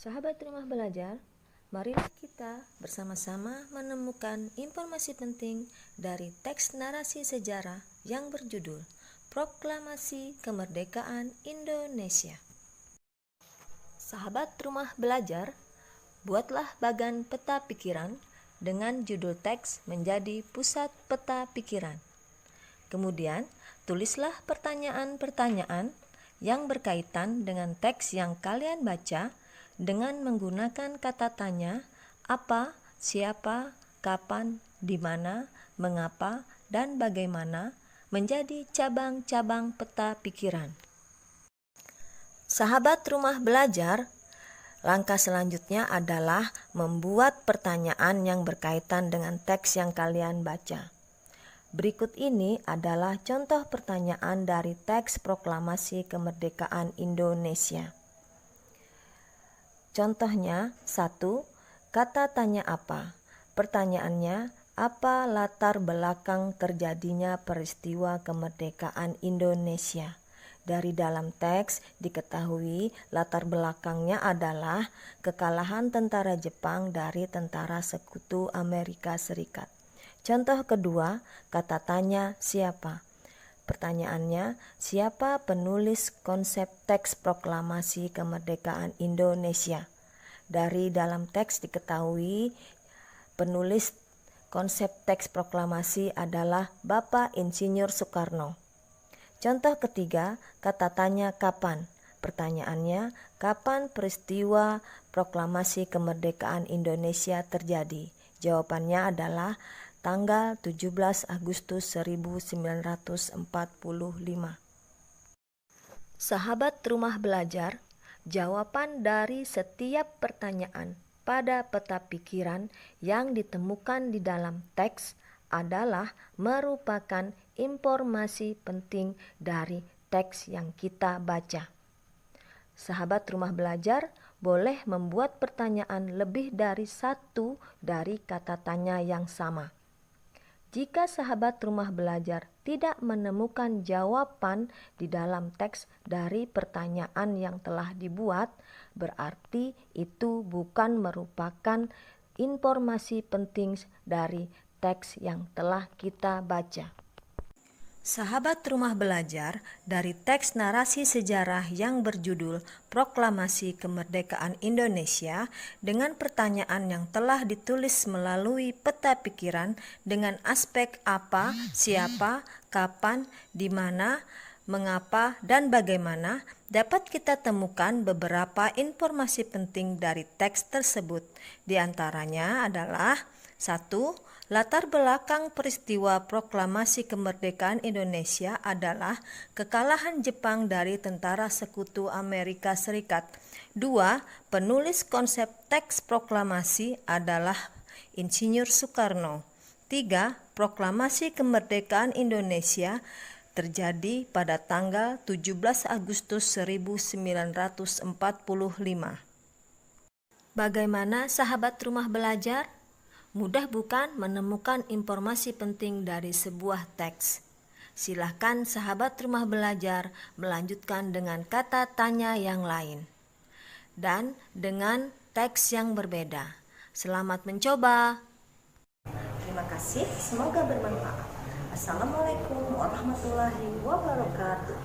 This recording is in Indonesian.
Sahabat Rumah Belajar, marilah kita bersama-sama menemukan informasi penting dari teks narasi sejarah yang berjudul Proklamasi Kemerdekaan Indonesia. Sahabat Rumah Belajar, buatlah bagan peta pikiran dengan judul teks menjadi pusat peta pikiran. Kemudian, tulislah pertanyaan-pertanyaan yang berkaitan dengan teks yang kalian baca dengan menggunakan kata tanya, apa, siapa, kapan, di mana, mengapa, dan bagaimana menjadi cabang-cabang peta pikiran. Sahabat Rumah Belajar, langkah selanjutnya adalah membuat pertanyaan yang berkaitan dengan teks yang kalian baca. Berikut ini adalah contoh pertanyaan dari teks Proklamasi Kemerdekaan Indonesia. Contohnya, 1. Kata tanya apa? Pertanyaannya, apa latar belakang terjadinya peristiwa kemerdekaan Indonesia? Dari dalam teks diketahui latar belakangnya adalah kekalahan tentara Jepang dari tentara sekutu Amerika Serikat. Contoh kedua, kata tanya siapa? Pertanyaannya, siapa penulis konsep teks Proklamasi Kemerdekaan Indonesia? Dari dalam teks diketahui penulis konsep teks proklamasi adalah Bapak Insinyur Soekarno. Contoh ketiga, kata tanya kapan? Pertanyaannya, kapan peristiwa Proklamasi Kemerdekaan Indonesia terjadi? Jawabannya adalah tanggal 17 Agustus 1945. Sahabat Rumah Belajar, jawaban dari setiap pertanyaan pada peta pikiran yang ditemukan di dalam teks adalah merupakan informasi penting dari teks yang kita baca. Sahabat Rumah Belajar boleh membuat pertanyaan lebih dari satu dari kata tanya yang sama. Jika sahabat Rumah Belajar tidak menemukan jawaban di dalam teks dari pertanyaan yang telah dibuat, berarti itu bukan merupakan informasi penting dari teks yang telah kita baca. Sahabat Rumah Belajar, dari teks narasi sejarah yang berjudul Proklamasi Kemerdekaan Indonesia dengan pertanyaan yang telah ditulis melalui peta pikiran dengan aspek apa, siapa, kapan, di mana, mengapa, dan bagaimana, dapat kita temukan beberapa informasi penting dari teks tersebut. Di antaranya adalah 1. Latar belakang peristiwa Proklamasi Kemerdekaan Indonesia adalah kekalahan Jepang dari tentara sekutu Amerika Serikat. 2. Penulis konsep teks proklamasi adalah Insinyur Soekarno. 3. Proklamasi Kemerdekaan Indonesia terjadi pada tanggal 17 Agustus 1945. Bagaimana sahabat Rumah Belajar? Mudah bukan menemukan informasi penting dari sebuah teks? Silahkan sahabat Rumah Belajar melanjutkan dengan kata tanya yang lain dan dengan teks yang berbeda. Selamat mencoba. Terima kasih, semoga bermanfaat. Assalamualaikum warahmatullahi wabarakatuh.